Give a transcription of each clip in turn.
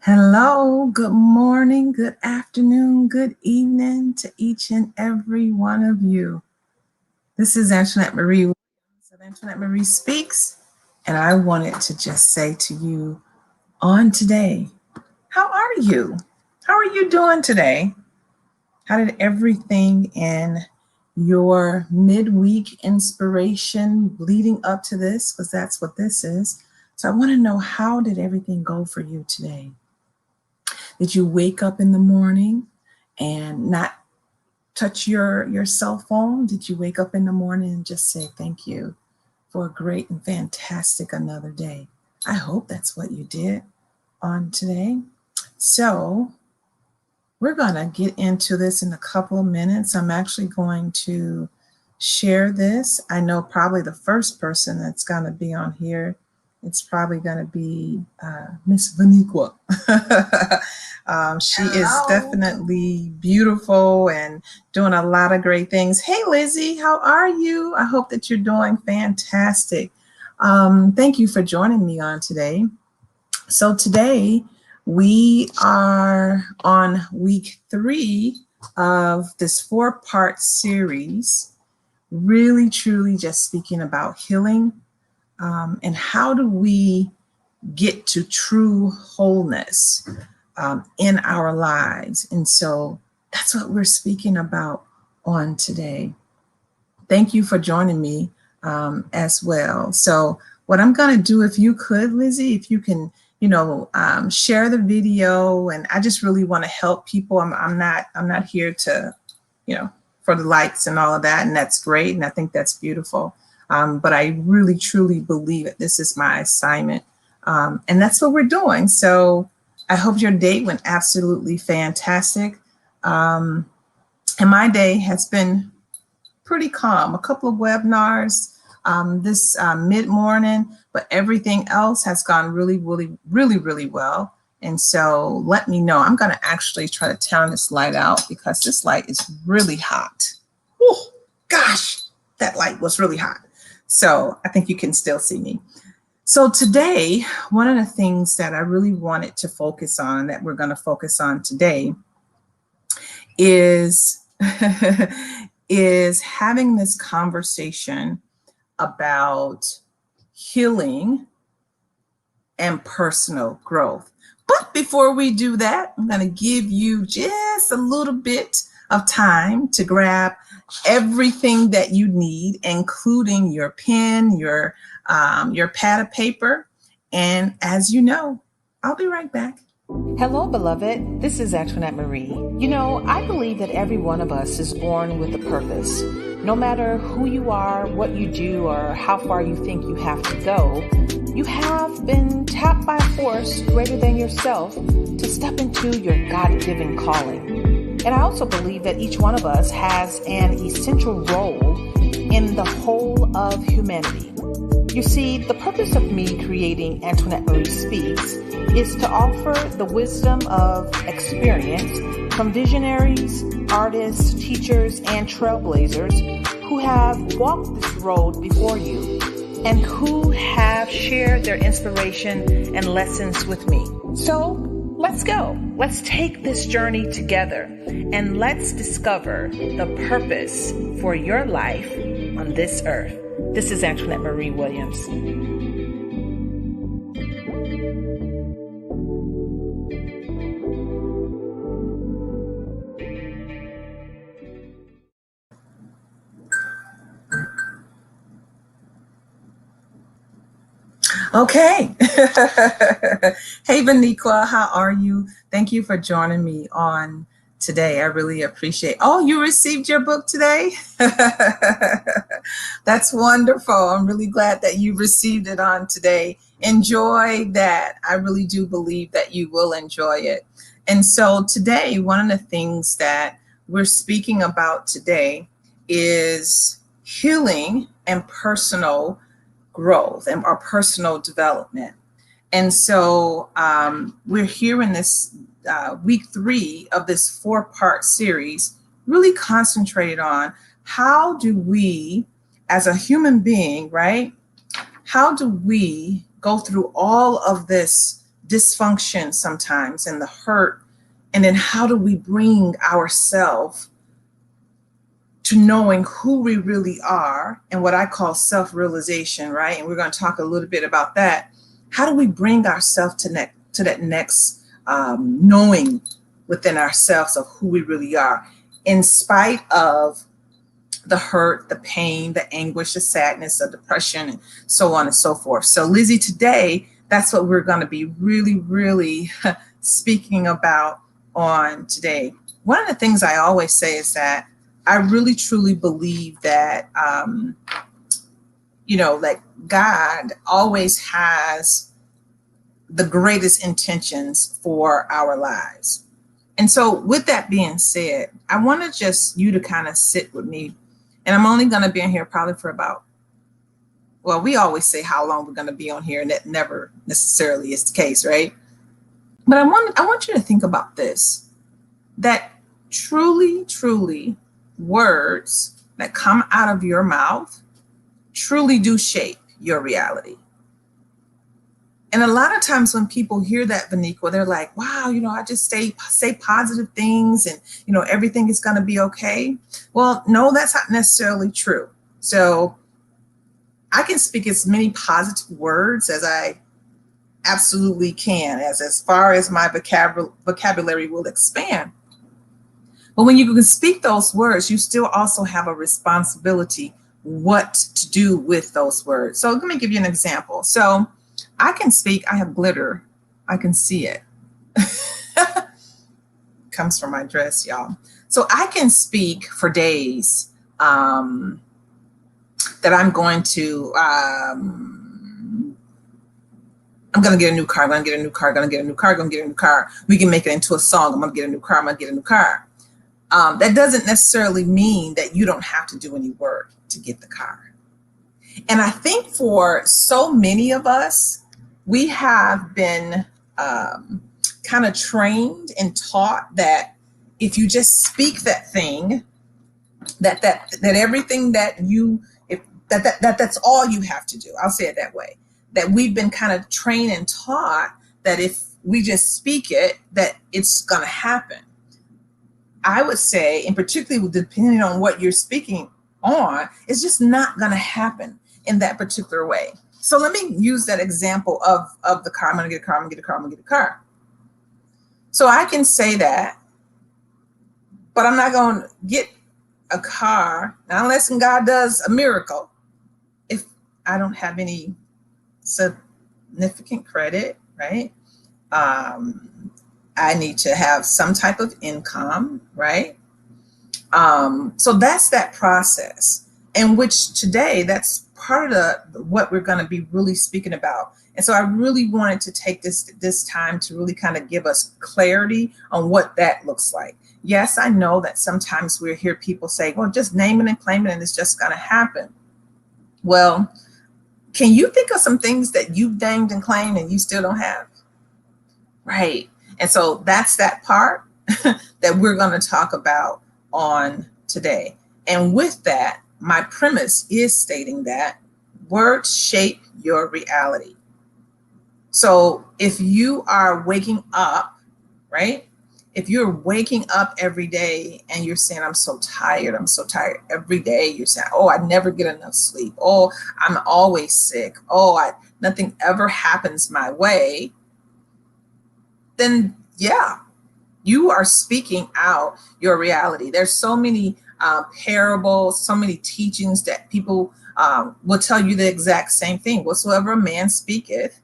Hello, good morning, good afternoon, good evening to each and every one of you. This is Antoinette Marie Williams of Antoinette Marie Speaks, and I wanted to just say to you on today, how are you? How are you doing today? How did everything in your midweek inspiration leading up to this, because that's what this is. So I want to know, how did everything go for you today? Did you wake up in the morning and not touch your cell phone? Did you wake up in the morning and just say thank you for a great and fantastic another day? I hope that's what you did on today. So we're going to get into this in a couple of minutes. I'm actually going to share this. I know probably the first person that's going to be on here, it's probably going to be Miss Vaniqua. She is definitely beautiful and doing a lot of great things. Hey, Lizzie, how are you? I hope that you're doing fantastic. Thank you for joining me on today. So today we are on week 3 of this 4-part series, really truly just speaking about healing, and how do we get to true wholeness in our lives. And so that's what we're speaking about on today. Thank you for joining me as well. So what I'm going to do, if you could, Lizzie, if you can, share the video, and I just really want to help people. I'm not here to, for the likes and all of that, and that's great, and I think that's beautiful. But I really truly believe that this is my assignment, and that's what we're doing. So I hope your day went absolutely fantastic, and my day has been pretty calm. A couple of webinars this mid-morning, but everything else has gone really, really, really, really well. And so let me know. I'm going to actually try to turn this light out because this light is really hot. Oh, gosh, that light was really hot. So I think you can still see me. So today, one of the things that I really wanted to focus on, that we're going to focus on today, is is having this conversation about healing and personal growth. But before we do that, I'm going to give you just a little bit of time to grab everything that you need, including your pen, your pad of paper. And as you know, I'll be right back. Hello, beloved. This is Antoinette Marie. I believe that every one of us is born with a purpose. No matter who you are, what you do, or how far you think you have to go, you have been tapped by a force greater than yourself to step into your God-given calling. And I also believe that each one of us has an essential role in the whole of humanity. You see, the purpose of me creating Antoinette Marie Speaks is to offer the wisdom of experience from visionaries, artists, teachers, and trailblazers who have walked this road before you and who have shared their inspiration and lessons with me. So let's go. Let's take this journey together and let's discover the purpose for your life on this earth. This is Antoinette Marie Williams. Okay. Hey, Vaniqua, how are you? Thank you for joining me on today. I really appreciate. Oh, you received your book today? That's wonderful. I'm really glad that you received it on today. Enjoy that. I really do believe that you will enjoy it. And so today, one of the things that we're speaking about today is healing and personal growth and our personal development. And so we're here in this week 3 of this 4-part series, really concentrated on how do we, as a human being, right? How do we go through all of this dysfunction sometimes and the hurt, and then how do we bring ourselves to knowing who we really are and what I call self-realization, right? And we're going to talk a little bit about that. How do we bring ourselves to that next knowing within ourselves of who we really are, in spite of the hurt, the pain, the anguish, the sadness, the depression, and so on and so forth. So Lizzie, today, that's what we're going to be really speaking about on today. One of the things I always say is that I really truly believe that, like God always has the greatest intentions for our lives. And so with that being said, I want to just you to kind of sit with me. And I'm only going to be in here probably for about, well, we always say how long we're going to be on here, and that never necessarily is the case, right? But I want you to think about this, that truly words that come out of your mouth truly do shape your reality. And a lot of times when people hear that, Vaniqua, they're like, wow, I just say positive things and, everything is going to be okay. Well, no, that's not necessarily true. So I can speak as many positive words as I absolutely can, as far as my vocabulary will expand. But when you can speak those words, you still also have a responsibility what to do with those words. So let me give you an example. So I can speak, I have glitter, I can see it. Comes from my dress, y'all. So I can speak for days that I'm going to get a new car, I'm going to get a new car, going to get a new car, going to get a new car. We can make it into a song. I'm going to get a new car, I'm going to get a new car. That doesn't necessarily mean that you don't have to do any work to get the car. And I think for so many of us, we have been kind of trained and taught that if you just speak that thing, that everything that's all you have to do. I'll say it that way. That we've been kind of trained and taught that if we just speak it, that it's going to happen. I would say, and particularly depending on what you're speaking on, it's just not going to happen in that particular way. So let me use that example of the car. I'm going to get a car, I'm going to get a car, I'm going to get a car. So I can say that, but I'm not going to get a car unless God does a miracle. If I don't have any significant credit, right? I need to have some type of income, right? So that's that process, in which today that's part of what we're going to be really speaking about. And so I really wanted to take this time to really kind of give us clarity on what that looks like. Yes, I know that sometimes we hear people say, well, just name it and claim it and it's just going to happen. Well, can you think of some things that you've named and claimed and you still don't have? Right. And so that's that part that we're going to talk about on today. And with that, my premise is stating that words shape your reality. So if you are waking up, right? If you're waking up every day and you're saying, I'm so tired every day, you're saying, oh, I never get enough sleep. Oh, I'm always sick. Oh, nothing ever happens my way. Then yeah, you are speaking out your reality. There's so many parables, so many teachings that people will tell you the exact same thing. Whatsoever a man speaketh,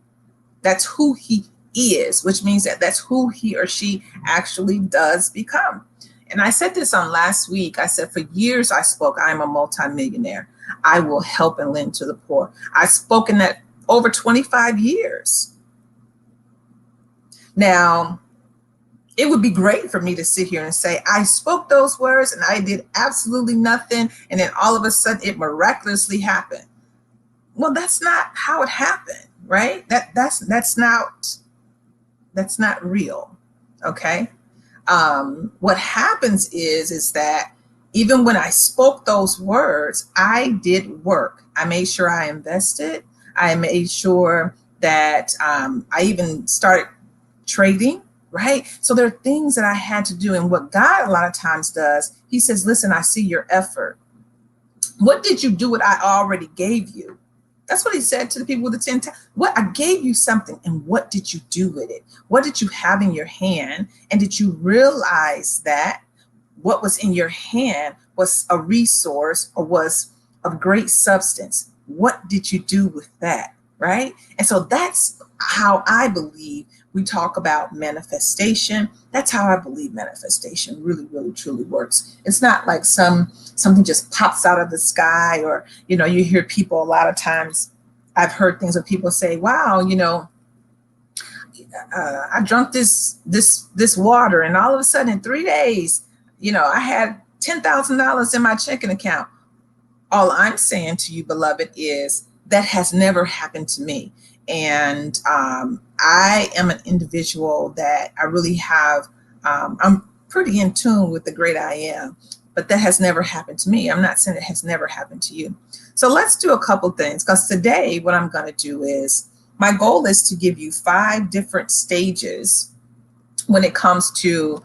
that's who he is, which means that that's who he or she actually does become. And I said this on last week. I said, for years I spoke, I'm a multimillionaire. I will help and lend to the poor. I've spoken that over 25 years. Now, it would be great for me to sit here and say, I spoke those words and I did absolutely nothing. And then all of a sudden it miraculously happened. Well, that's not how it happened, right? That's not real. Okay. What happens is that even when I spoke those words, I did work. I made sure I invested. I made sure that I even started trading, right? So there are things that I had to do. And what God a lot of times does, he says, listen, I see your effort. What did you do what I already gave you? That's what he said to the people with the 10 talents. What I gave you something, and what did you do with it? What did you have in your hand? And did you realize that what was in your hand was a resource or was of great substance? What did you do with that? Right? And so that's how I believe we talk about manifestation. That's how I believe manifestation really, really, truly works. It's not like something just pops out of the sky, or, you know, you hear people a lot of times. I've heard things where people say, wow, you know, I drank this water, and all of a sudden in 3 days, you know, I had $10,000 in my checking account. All I'm saying to you, beloved, is that has never happened to me. And I am an individual that I really have, I'm pretty in tune with the great I am, but that has never happened to me. I'm not saying it has never happened to you. So let's do a couple things, because today what I'm going to do is, my goal is to give you 5 different stages when it comes to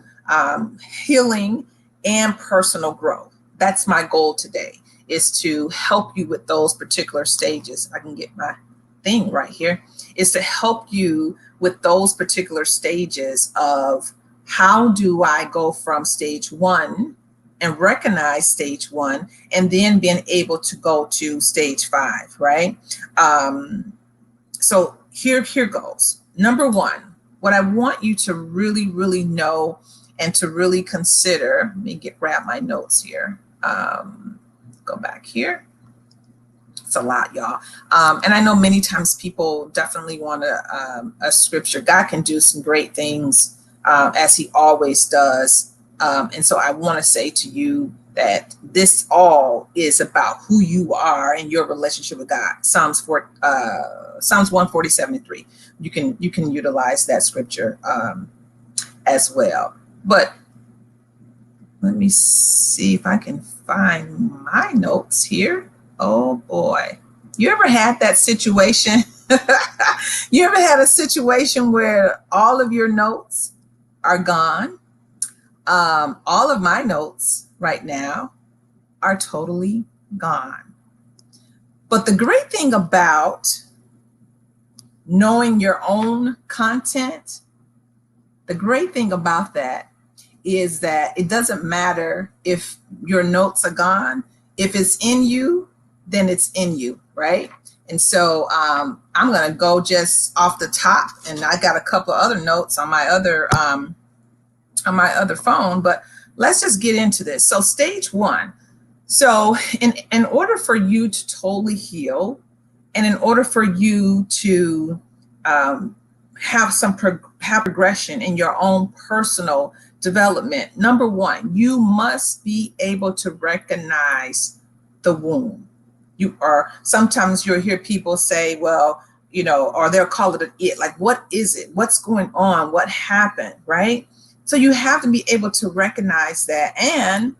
healing and personal growth. That's my goal today, is to help you with those particular stages. I can get my thing right here, is to help you with those particular stages of how do I go from stage 1 and recognize stage 1, and then being able to go to stage 5, right? So here goes. Number 1, what I want you to really, really know and to really consider, let me grab my notes here. Go back here. It's a lot, y'all. And I know many times people definitely want a scripture. God can do some great things as he always does. And so I want to say to you that this all is about who you are and your relationship with God. Psalms 147:3. You can utilize that scripture as well. But let me see if I can find my notes here. Oh boy. You ever had that situation? You ever had a situation where all of your notes are gone? All of my notes right now are totally gone. But the great thing about knowing your own content, the great thing about that is that it doesn't matter if your notes are gone. If it's in you, then it's in you, right? And so I'm going to go just off the top, and I got a couple of other notes on my other phone, but let's just get into this. So stage 1. So in order for you to totally heal, and in order for you to have progression in your own personal development, number 1, you must be able to recognize the wound. Sometimes you'll hear people say, well, you know, or they'll call it an it, like, what is it? What's going on? What happened? Right? So you have to be able to recognize that. And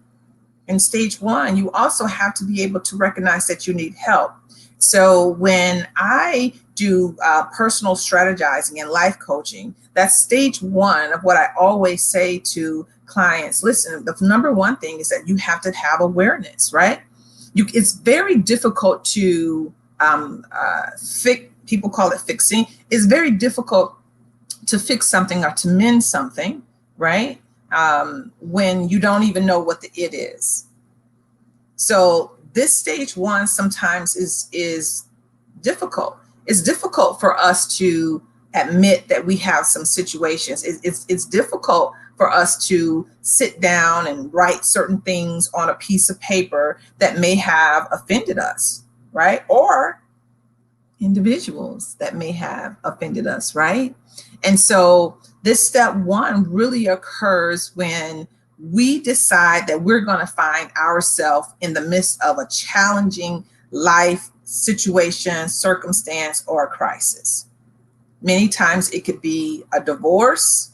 in stage 1, you also have to be able to recognize that you need help. So when I do personal strategizing and life coaching, that's stage 1 of what I always say to clients. Listen, the number 1 thing is that you have to have awareness, right? It's very difficult to fix. People call it fixing. It's very difficult to fix something or to mend something, right? When you don't even know what the it is. So this stage 1 sometimes is difficult. It's difficult for us to admit that we have some situations. It's difficult for us to sit down and write certain things on a piece of paper that may have offended us, right? Or individuals that may have offended us, right? And so this step 1 really occurs when we decide that we're going to find ourselves in the midst of a challenging life situation, circumstance, or a crisis. Many times it could be a divorce.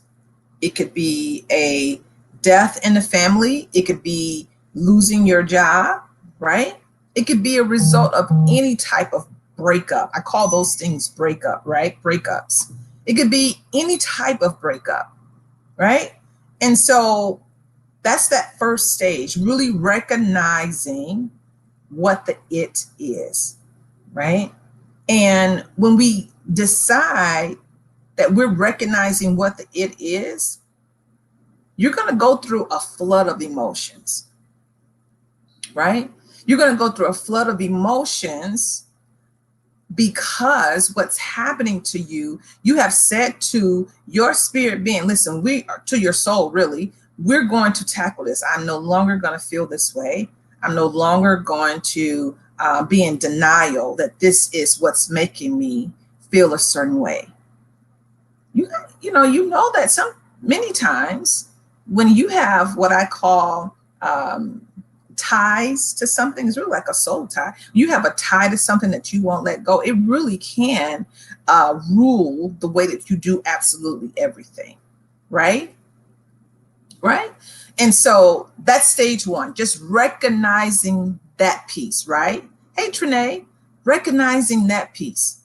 It could be a death in the family. It could be losing your job, right? It could be a result of any type of breakup. I call those things breakup, right? Breakups. It could be any type of breakup, right? And so that's that first stage, really recognizing what the it is, right? And when we decide that we're recognizing what the it is, you're going to go through a flood of emotions, right? You're going to go through a flood of emotions because what's happening to you, you have said to your spirit being, listen, we are to your soul, really, we're going to tackle this. I'm no longer going to feel this way. I'm no longer going to be in denial that this is what's making me feel a certain way. You know that many times when you have what I call ties to something, is really like a soul tie. You have a tie to something that you won't let go. It really can rule the way that you do absolutely everything, right? Right? And so that's stage one, just recognizing that piece, right? Hey, Trinae, recognizing that piece.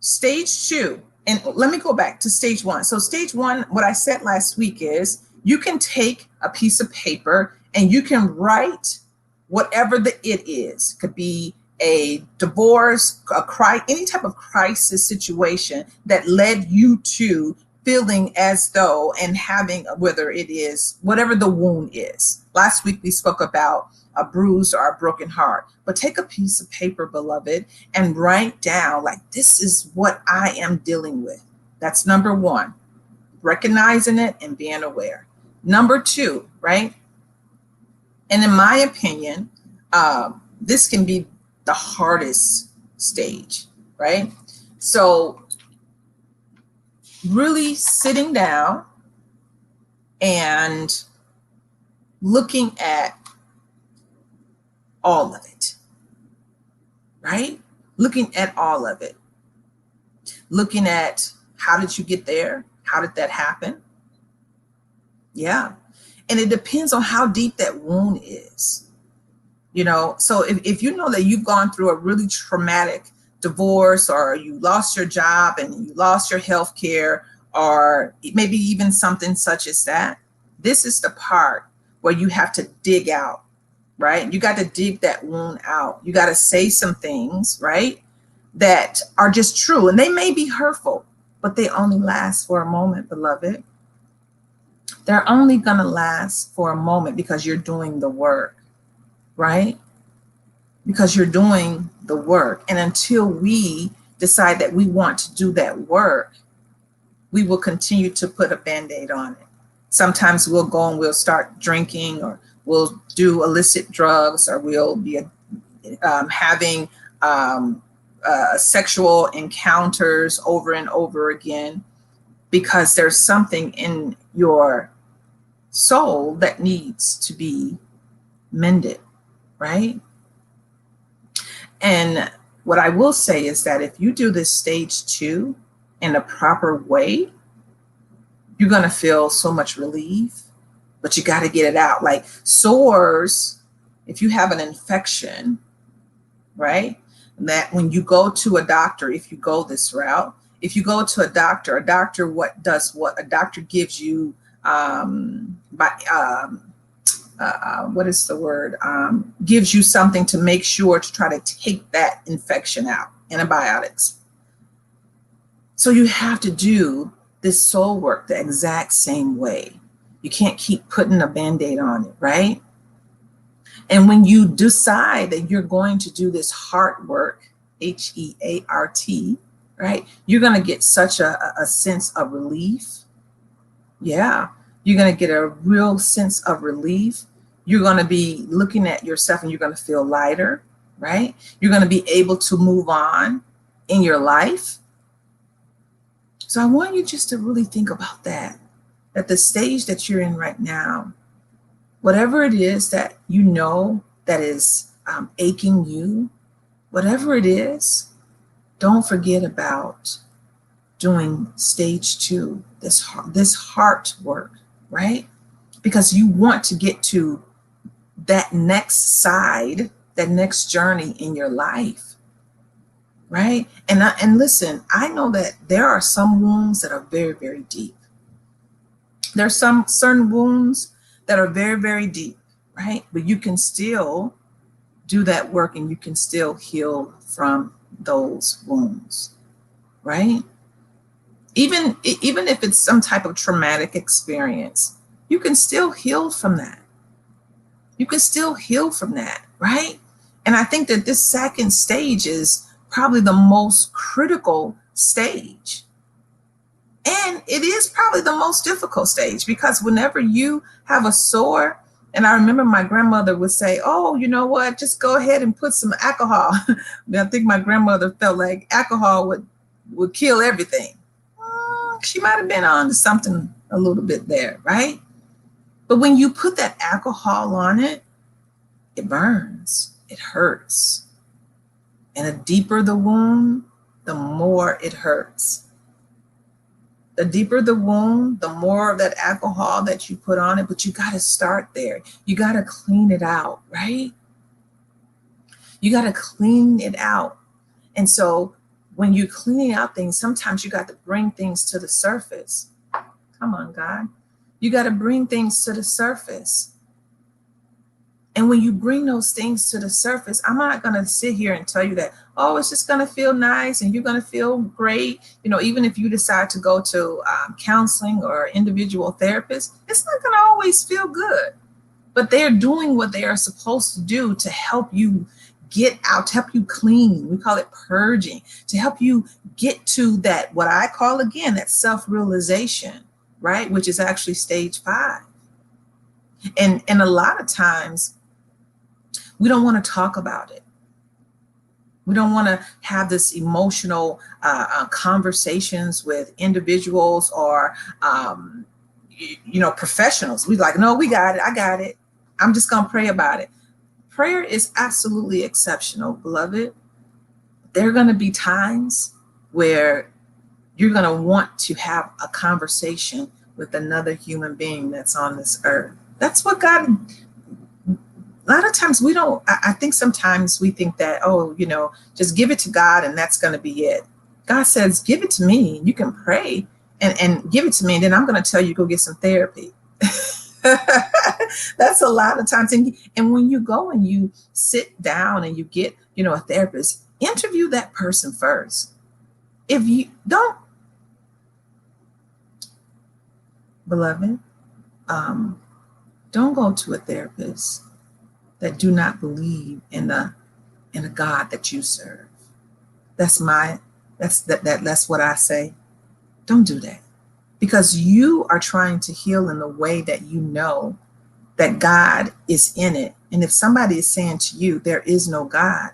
Stage two, and let me go back to stage one. So stage one, what I said last week is you can take a piece of paper and you can write whatever the it is. Could be a divorce, any type of crisis situation that led you to feeling as though and having, whether it is whatever the wound is. Last week we spoke about a bruise or a broken heart, but take a piece of paper, beloved, and write down, like, this is what I am dealing with. That's number one, recognizing it and being aware. Number two, right? And in my opinion, this can be the hardest stage, right? So really sitting down and looking at all of it, right? Looking at all of it. Looking at, how did you get there? How did that happen? Yeah. And it depends on how deep that wound is. You know, so if you know that you've gone through a really traumatic divorce, or you lost your job and you lost your health care, or maybe even something such as that, this is the part where you have to dig out, right? You got to dig that wound out. You got to say some things, right, that are just true. And they may be hurtful, but they only last for a moment, beloved. They're only going to last for a moment because you're doing the work, right? Because you're doing the work. And until we decide that we want to do that work, we will continue to put a Band-Aid on it. Sometimes we'll go and we'll start drinking, or we'll do illicit drugs, or we'll be having sexual encounters over and over again, because there's something in your soul that needs to be mended, right? And what I will say is that if you do this stage two in a proper way, you're going to feel so much relief, but you got to get it out. Like sores, if you have an infection, right? That when you go to a doctor, if you go this route, if you go to a doctor what gives you gives you something to make sure to try to take that infection out, antibiotics. So you have to do this soul work the exact same way. You can't keep putting a Band-Aid on it, right? And when you decide that you're going to do this heart work, HEART, right? You're going to get such a sense of relief. Yeah, you're going to get a real sense of relief. You're going to be looking at yourself and you're going to feel lighter, right? You're going to be able to move on in your life. So I want you just to really think about that, at the stage that you're in right now, whatever it is that you know that is aching you, whatever it is, don't forget about doing stage two, this heart work, right? Because you want to get to that next side, that next journey in your life. right? And listen, I know that there are some wounds that are very, very deep. There's some certain wounds that are very, very deep, right? But you can still do that work and you can still heal from those wounds, right? Even if it's some type of traumatic experience, you can still heal from that. You can still heal from that, right? And I think that this second stage is probably the most critical stage. And it is probably the most difficult stage, because whenever you have a sore, and I remember my grandmother would say, oh, you know what, just go ahead and put some alcohol. I think my grandmother felt like alcohol would kill everything. She might have been on to something a little bit there, right? But when you put that alcohol on it, it burns, it hurts. And the deeper the wound, the more it hurts. The deeper the wound, the more of that alcohol that you put on it, but you got to start there. You got to clean it out, right? You got to clean it out. And so when you're cleaning out things, sometimes you got to bring things to the surface. Come on, God. You got to bring things to the surface. And when you bring those things to the surface, I'm not going to sit here and tell you that, oh, it's just going to feel nice and you're going to feel great. You know, even if you decide to go to counseling or individual therapist, it's not going to always feel good. But they're doing what they are supposed to do to help you get out, to help you clean. We call it purging, to help you get to that, what I call, again, that self-realization, right? Which is actually stage 5. And a lot of times, we don't want to talk about it. We don't want to have this emotional conversations with individuals or, professionals. We're like, no, we got it. I got it. I'm just going to pray about it. Prayer is absolutely exceptional, beloved. There are going to be times where you're going to want to have a conversation with another human being that's on this earth. That's what God... A lot of times we don't, I think sometimes we think that, oh, just give it to God and that's going to be it. God says, give it to me. You can pray and give it to me. And then I'm going to tell you, go get some therapy. That's a lot of times. And when you go and you sit down and you get, a therapist, interview that person first. If you don't, beloved, don't go to a therapist that do not believe in a God that you serve. That's what I say. Don't do that, because you are trying to heal in the way that you know that God is in it. And if somebody is saying to you, there is no God,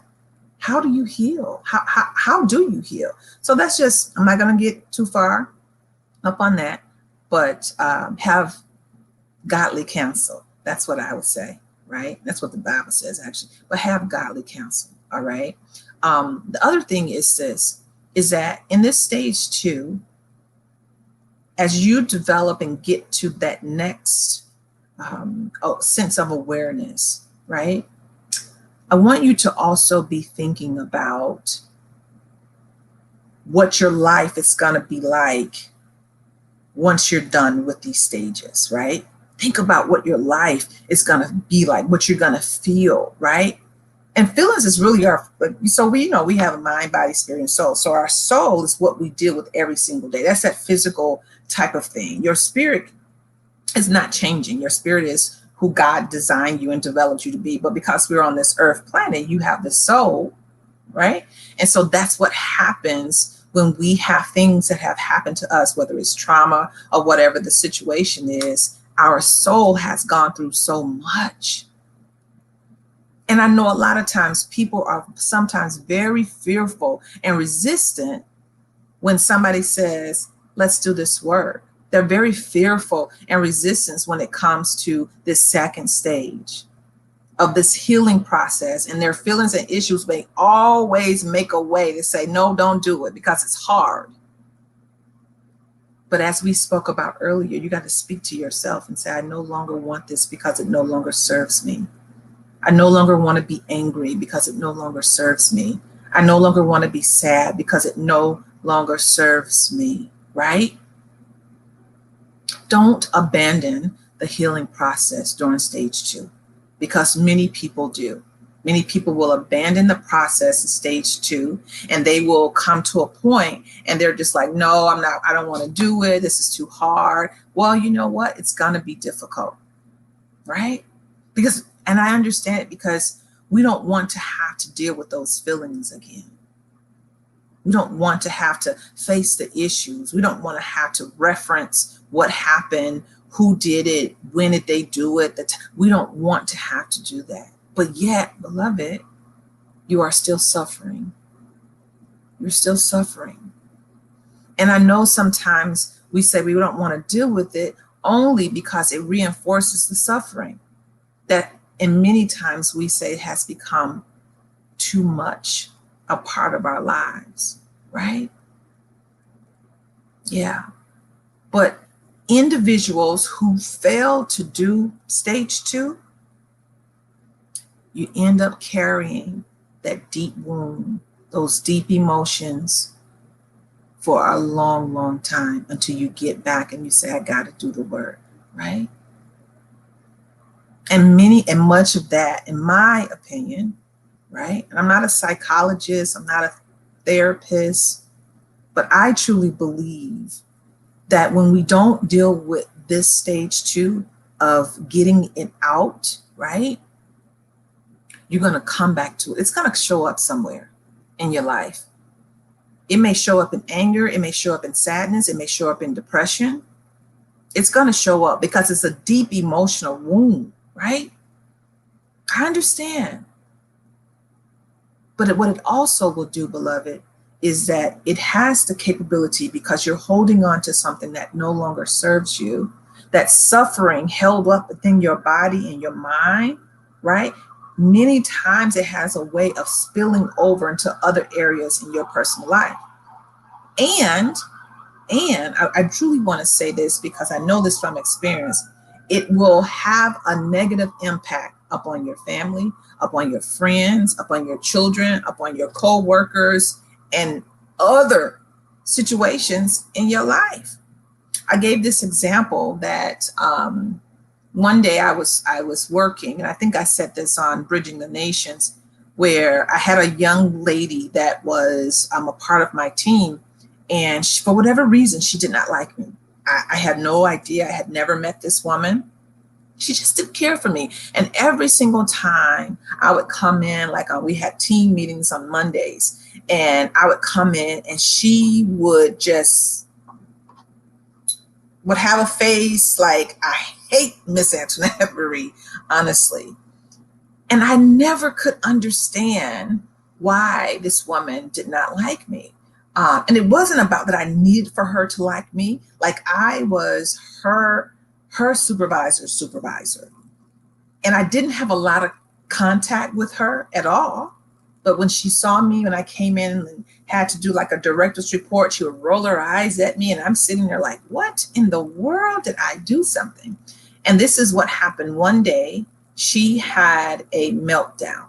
how do you heal? How do you heal? So that's just, I'm not going to get too far up on that, but have godly counsel. That's what I would say. Right? That's what the Bible says, actually. But have godly counsel. All right. The other thing is that in this stage 2, as you develop and get to that next sense of awareness, right? I want you to also be thinking about what your life is going to be like once you're done with these stages, right? Think about what your life is going to be like, what you're going to feel, right? And feelings is really so we have a mind, body, spirit, and soul. So our soul is what we deal with every single day. That's that physical type of thing. Your spirit is not changing. Your spirit is who God designed you and developed you to be. But because we're on this earth planet, you have the soul, right? And so that's what happens when we have things that have happened to us, whether it's trauma or whatever the situation is. Our soul has gone through so much. And I know a lot of times people are sometimes very fearful and resistant when somebody says, let's do this work. They're very fearful and resistant when it comes to this second stage of this healing process. And their feelings and issues may always make a way to say, no, don't do it, because it's hard. But as we spoke about earlier, you got to speak to yourself and say, I no longer want this because it no longer serves me. I no longer want to be angry because it no longer serves me. I no longer want to be sad because it no longer serves me, right? Don't abandon the healing process during stage 2, because many people do. Many people will abandon the process in stage 2, and they will come to a point and they're just like, no, I don't want to do it. This is too hard. Well, you know what? It's going to be difficult, right? And I understand it, because we don't want to have to deal with those feelings again. We don't want to have to face the issues. We don't want to have to reference what happened, who did it, when did they do it. We don't want to have to do that. But yet, beloved, you are still suffering. You're still suffering. And I know sometimes we say we don't want to deal with it only because it reinforces the suffering that, and many times we say, has become too much a part of our lives, right? Yeah. But individuals who fail to do stage 2, you end up carrying that deep wound, those deep emotions for a long, long time, until you get back and you say, I got to do the work, right? And much of that, in my opinion, right? And I'm not a psychologist, I'm not a therapist, but I truly believe that when we don't deal with this stage 2 of getting it out, right? You're going to come back to it. It's going to show up somewhere in your life. It may show up in anger. It may show up in sadness. It may show up in depression. It's going to show up because it's a deep emotional wound, right? I understand. But what it also will do, beloved, is that it has the capability, because you're holding on to something that no longer serves you, that suffering held up within your body and your mind, right? Many times it has a way of spilling over into other areas in your personal life. And I truly want to say this, because I know this from experience, it will have a negative impact upon your family, upon your friends, upon your children, upon your co-workers, and other situations in your life. I gave this example that one day I was working, and I think I said this on Bridging the Nations, where I had a young lady that was a part of my team, and she, for whatever reason, she did not like me. I had no idea. I had never met this woman. She just didn't care for me. And every single time I would come in, like we had team meetings on Mondays, and I would come in and she would have a face like, I hate Miss Antoinette Marie, honestly. And I never could understand why this woman did not like me. And it wasn't about that I needed for her to like me. Like, I was her supervisor's supervisor. And I didn't have a lot of contact with her at all. But when she saw me, when I came in and had to do like a director's report, she would roll her eyes at me, and I'm sitting there like, what in the world did I do something? And this is what happened. One day, she had a meltdown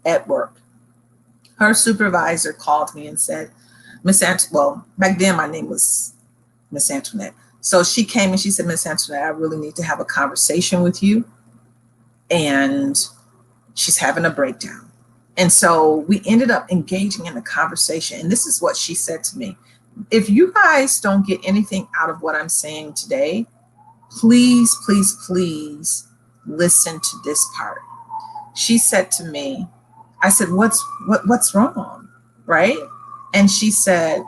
at work. Her supervisor called me and said, back then my name was Miss Antoinette. So she came and she said, Miss Antoinette, I really need to have a conversation with you. And she's having a breakdown. And so we ended up engaging in a conversation. And this is what she said to me. If you guys don't get anything out of what I'm saying today, please, please, please listen to this part. She said to me, I said, what's wrong? Right? And she said,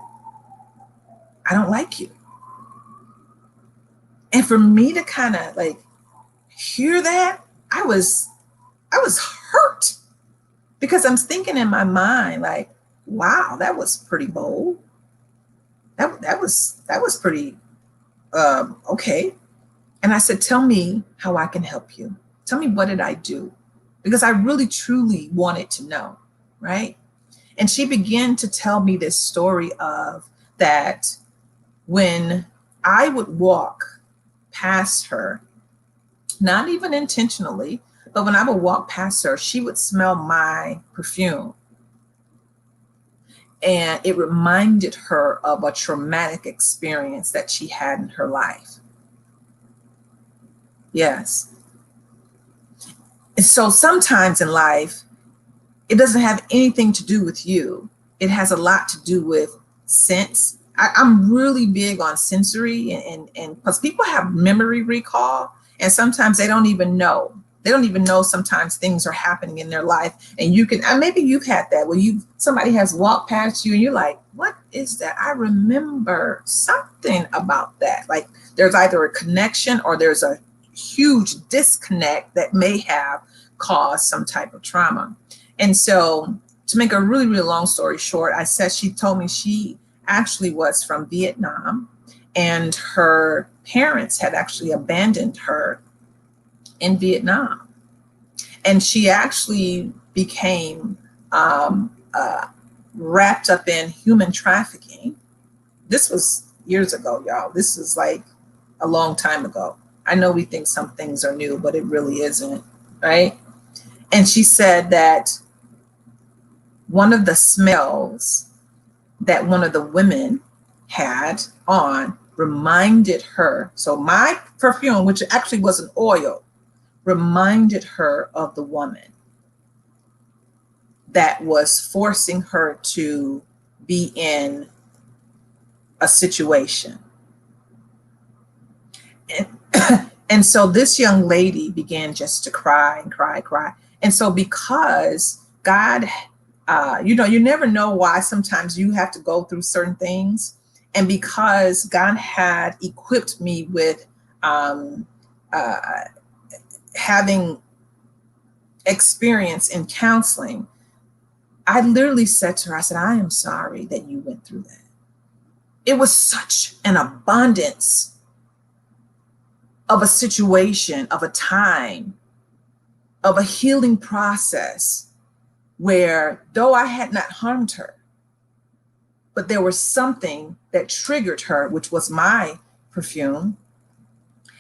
I don't like you. And for me to kind of like hear that, I was hurt, because I'm thinking in my mind, like, wow, that was pretty bold. That was pretty okay. And I said, tell me how I can help you. Tell me, what did I do? Because I really, truly wanted to know, right? And she began to tell me this story of that when I would walk past her, not even intentionally, but when I would walk past her, she would smell my perfume. And it reminded her of a traumatic experience that she had in her life. Yes. And so sometimes in life, it doesn't have anything to do with you. It has a lot to do with sense. I'm really big on sensory, and because people have memory recall, and sometimes they don't even know. They don't even know sometimes things are happening in their life. And you can, and maybe you've had that where somebody has walked past you and you're like, what is that? I remember something about that. Like there's either a connection or there's a huge disconnect that may have caused some type of trauma. And so to make a really, really long story short, she told me she actually was from Vietnam, and her parents had actually abandoned her in Vietnam. And she actually became wrapped up in human trafficking. This was years ago, y'all. This was like a long time ago. I know we think some things are new, but it really isn't, right? And she said that one of the smells that one of the women had on reminded her. So my perfume, which actually was an oil, reminded her of the woman that was forcing her to be in a situation. And so this young lady began just to cry and cry, cry. And so because God, you never know why sometimes you have to go through certain things. And because God had equipped me with having experience in counseling, I literally said to her, I said, I am sorry that you went through that. It was such an abundance of a situation, of a time, of a healing process where though I had not harmed her, but there was something that triggered her, which was my perfume.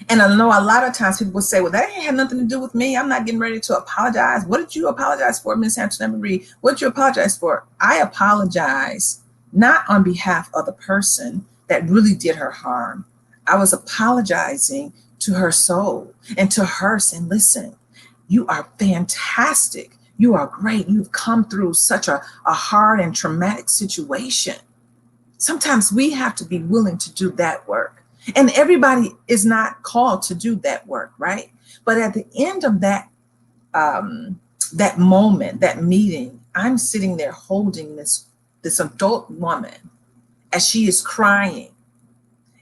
And I know a lot of times people will say, well, that ain't had nothing to do with me. I'm not getting ready to apologize. What did you apologize for, Miss Antoinette Marie? What did you apologize for? I apologize not on behalf of the person that really did her harm. I was apologizing to her soul and to her saying, listen, you are fantastic. You are great. You've come through such a hard and traumatic situation. Sometimes we have to be willing to do that work. And everybody is not called to do that work, right? But at the end of that moment, that meeting, I'm sitting there holding this adult woman as she is crying.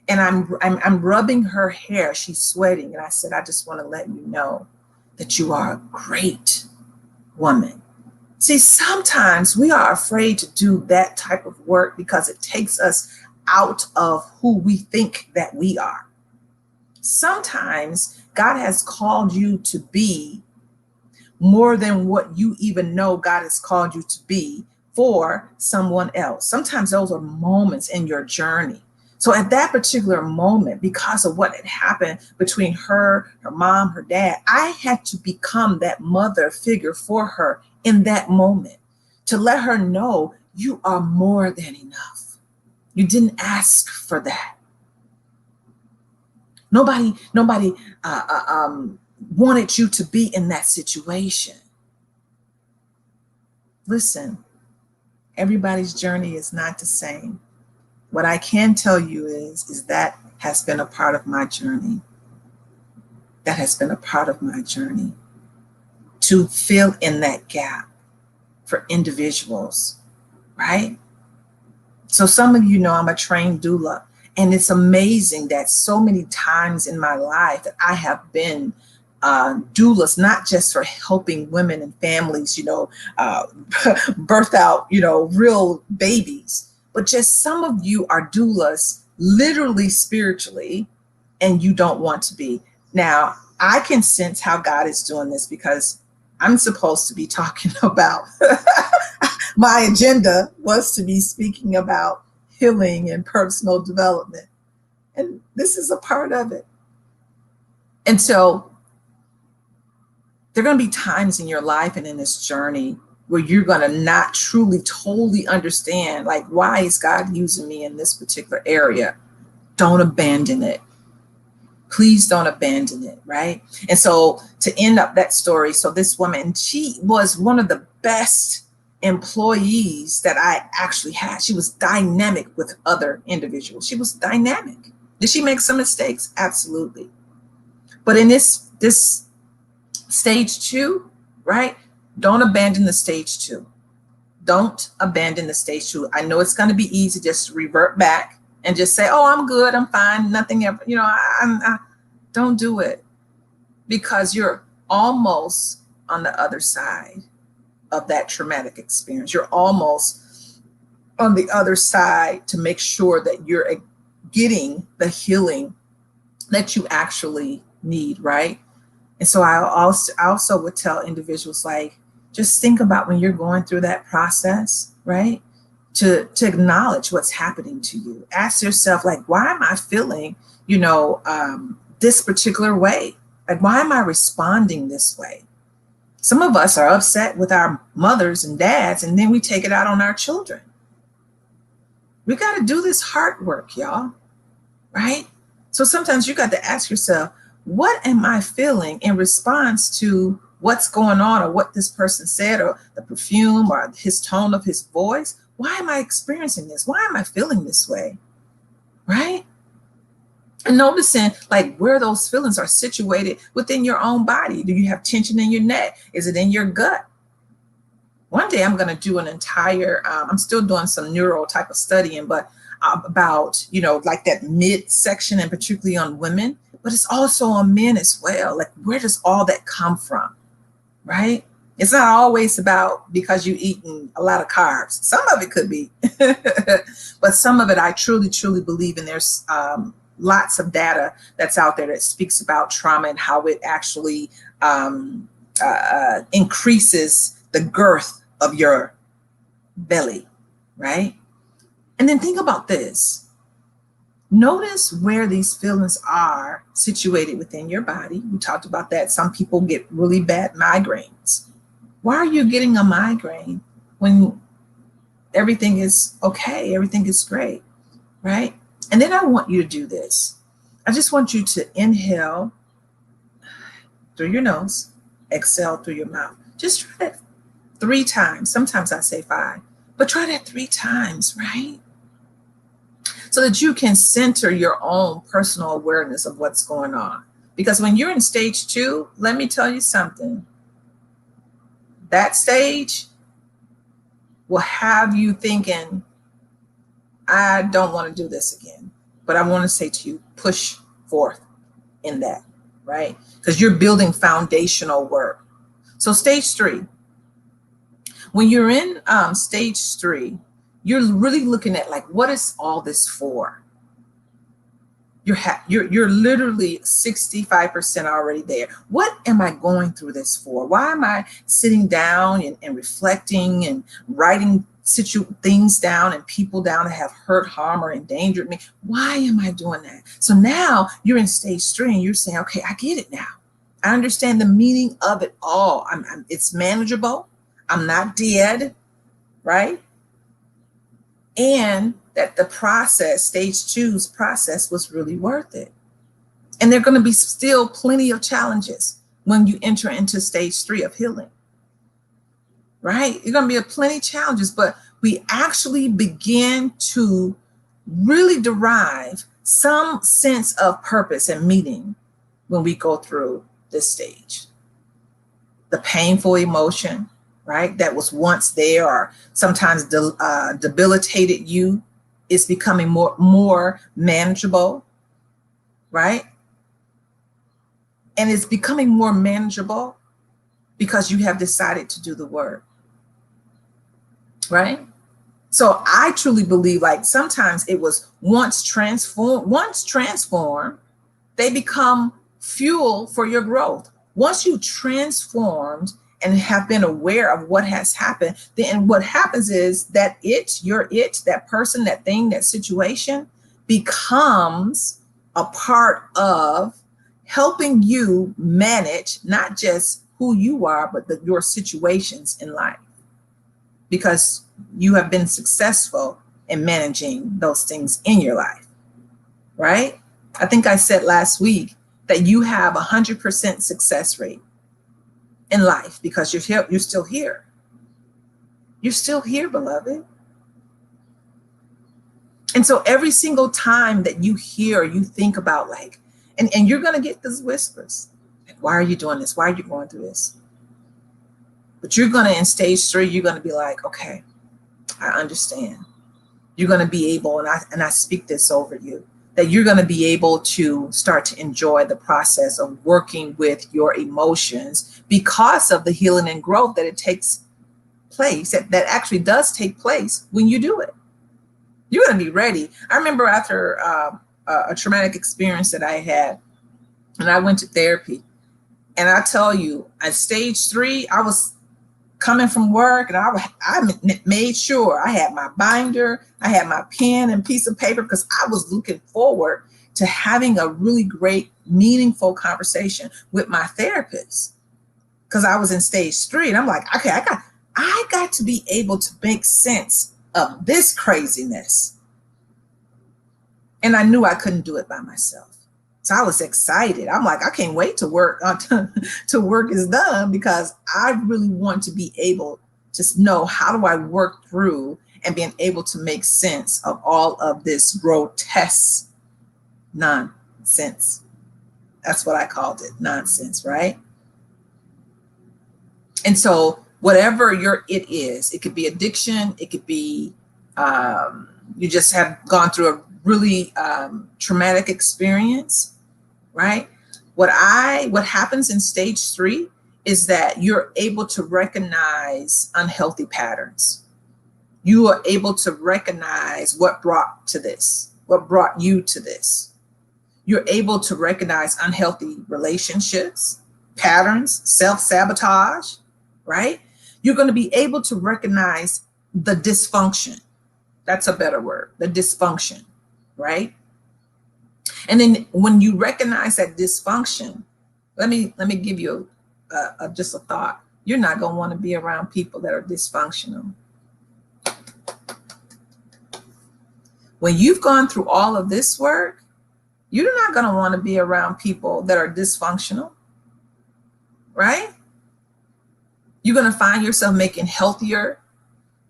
And I'm rubbing her hair. She's sweating. And I said, I just want to let you know that you are a great woman. See, sometimes we are afraid to do that type of work because it takes us out of who we think that we are. Sometimes God has called you to be more than what you even know God has called you to be for someone else. Sometimes those are moments in your journey. So at that particular moment, because of what had happened between her mom, her dad, I had to become that mother figure for her in that moment to let her know you are more than enough. You didn't ask for that. Nobody wanted you to be in that situation. Listen, everybody's journey is not the same. What I can tell you is that has been a part of my journey. That has been a part of my journey to fill in that gap for individuals, right? So some of you know I'm a trained doula, and it's amazing that so many times in my life that I have been doulas, not just for helping women and families, birth out, real babies, but just some of you are doulas literally spiritually, and you don't want to be. Now, I can sense how God is doing this because I'm supposed to be talking about my agenda was to be speaking about healing and personal development. And this is a part of it. And so there are going to be times in your life and in this journey where you're going to not truly, totally understand, like, why is God using me in this particular area? Don't abandon it. Please don't abandon it, right? And so to end up that story, so this woman, she was one of the best employees that I actually had. She was dynamic with other individuals. She was dynamic. Did she make some mistakes? Absolutely. But in this stage 2, right? Don't abandon the stage 2. Don't abandon the stage 2. I know it's going to be easy just to revert back and just say, oh, I'm good, I'm fine, nothing ever, don't do it, because you're almost on the other side of that traumatic experience. You're almost on the other side to make sure that you're getting the healing that you actually need, right? And so I also would tell individuals, like, just think about when you're going through that process, right? To acknowledge what's happening to you. Ask yourself, like, why am I feeling, this particular way? Like, why am I responding this way? Some of us are upset with our mothers and dads, and then we take it out on our children. We got to do this heart work, y'all, right? So sometimes you got to ask yourself, what am I feeling in response to what's going on, or what this person said, or the perfume, or his tone of his voice? Why am I experiencing this? Why am I feeling this way? Right? And noticing, like, where those feelings are situated within your own body. Do you have tension in your neck? Is it in your gut? One day I'm going to do an entire, I'm still doing some neuro type of studying, but about, like that midsection, and particularly on women, but it's also on men as well. Like, where does all that come from? Right? It's not always about because you've eaten a lot of carbs. Some of it could be, but some of it I truly, truly believe in. There's lots of data that's out there that speaks about trauma and how it actually increases the girth of your belly, right? And then think about this. Notice where these feelings are situated within your body. We talked about that. Some people get really bad migraines. Why are you getting a migraine when everything is okay, everything is great, right? And then I want you to do this. I just want you to inhale through your nose, exhale through your mouth. Just try that 3 times. Sometimes I say 5, but try that 3 times, right? So that you can center your own personal awareness of what's going on. Because when you're in stage 2, let me tell you something. That stage will have you thinking, I don't want to do this again. But I want to say to you, push forth in that, right? Because you're building foundational work. So stage 3, when you're in stage 3, you're really looking at, like, what is all this for? You're literally 65% already there. What am I going through this for? Why am I sitting down and reflecting and writing things down and people down that have hurt, harm, or endangered me? Why am I doing that? So now you're in stage 3 and you're saying, okay, I get it now. I understand the meaning of it all. It's manageable. I'm not dead, right? And that the process, stage 2's process, was really worth it. And there are going to be still plenty of challenges when you enter into stage 3 of healing, right? You're going to be plenty of challenges, but we actually begin to really derive some sense of purpose and meaning when we go through this stage. The painful emotion, right, that was once there or sometimes debilitated you, is becoming more manageable, right? And it's becoming more manageable because you have decided to do the work, right? So I truly believe, like, sometimes it was once transformed, they become fuel for your growth. Once you transformed and have been aware of what has happened, then what happens is that that person, that thing, that situation becomes a part of helping you manage not just who you are, but your situations in life. because you have been successful in managing those things in your life, right? I think I said last week that you have 100% success rate in life because you're here, you're still here. You're still here, beloved. And so every single time that you hear, you think about like, and you're going to get these whispers. Like, why are you doing this? Why are you going through this? But you're going to, in stage 3, you're going to be like, okay, I understand. You're going to be able, and I speak this over you, that you're going to be able to start to enjoy the process of working with your emotions because of the healing and growth that it takes place, that actually does take place when you do it. You're going to be ready. I remember after a traumatic experience that I had, and I went to therapy, and I tell you, at stage 3, I was coming from work, and I made sure I had my binder, I had my pen and piece of paper, because I was looking forward to having a really great, meaningful conversation with my therapist, because I was in stage 3, and I'm like, okay, I got to be able to make sense of this craziness. And I knew I couldn't do it by myself. So I was excited. I'm like, I can't wait to work to work is done, because I really want to be able to know, how do I work through and being able to make sense of all of this grotesque nonsense. That's what I called it, nonsense, right? And so whatever it is, it could be addiction, it could be you just have gone through a really traumatic experience, right? What happens in stage 3 is that you're able to recognize unhealthy patterns. You are able to recognize what brought you to this. You're able to recognize unhealthy relationships, patterns, self-sabotage, right? You're going to be able to recognize the dysfunction. That's a better word, the dysfunction, right? And then when you recognize that dysfunction, let me give you just a thought. You're not going to want to be around people that are dysfunctional. When you've gone through all of this work, you're not going to want to be around people that are dysfunctional, right? You're going to find yourself making healthier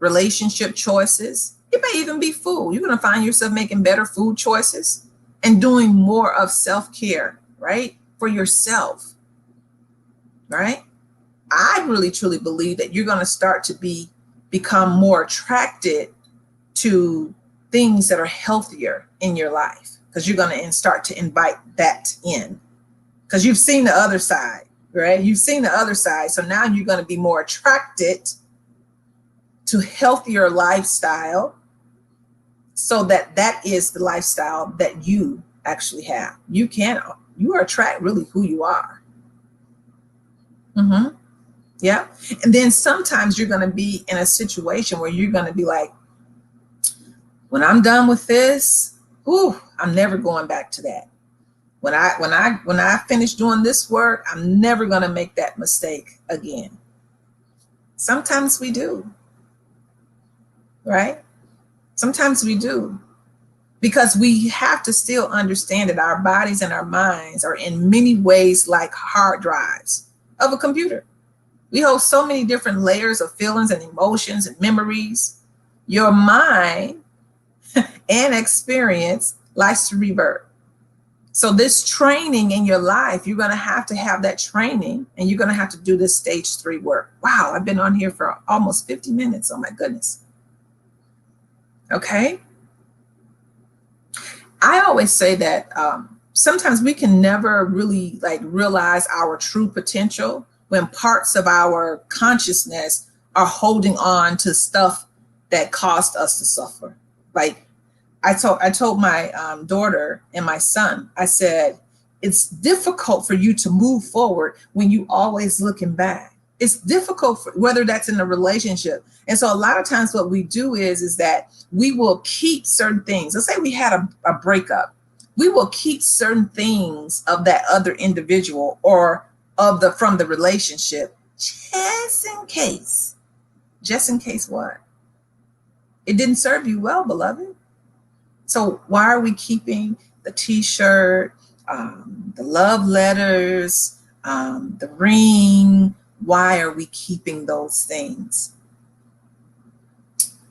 relationship choices. It may even be food. You're going to find yourself making better food choices and doing more of self-care, right? For yourself, right? I really, truly believe that you're going to start to become more attracted to things that are healthier in your life, because you're going to start to invite that in, because you've seen the other side. Right? You've seen the other side. So now you're going to be more attracted to healthier lifestyle, so that is the lifestyle that you actually have. You are attract really who you are. Yeah. And then sometimes you're going to be in a situation where you're going to be like, when I'm done with this, I'm never going back to that. When I finish doing this work, I'm never going to make that mistake again. Sometimes we do, right? Sometimes we do, because we have to still understand that our bodies and our minds are in many ways like hard drives of a computer. We hold so many different layers of feelings and emotions and memories. Your mind and experience likes to revert. So this training in your life, you're going to have that training, and you're going to have to do this stage 3 work. Wow, I've been on here for almost 50 minutes. Oh my goodness. Okay. I always say that sometimes we can never really realize our true potential when parts of our consciousness are holding on to stuff that caused us to suffer. Like, I told my daughter and my son, I said, it's difficult for you to move forward when you always looking back. It's difficult, whether that's in a relationship. And so a lot of times what we do is that we will keep certain things. Let's say we had a breakup. We will keep certain things of that other individual or from the relationship, just in case Just in case what? It didn't serve you well, beloved. So why are we keeping the t-shirt, the love letters, the ring? Why are we keeping those things?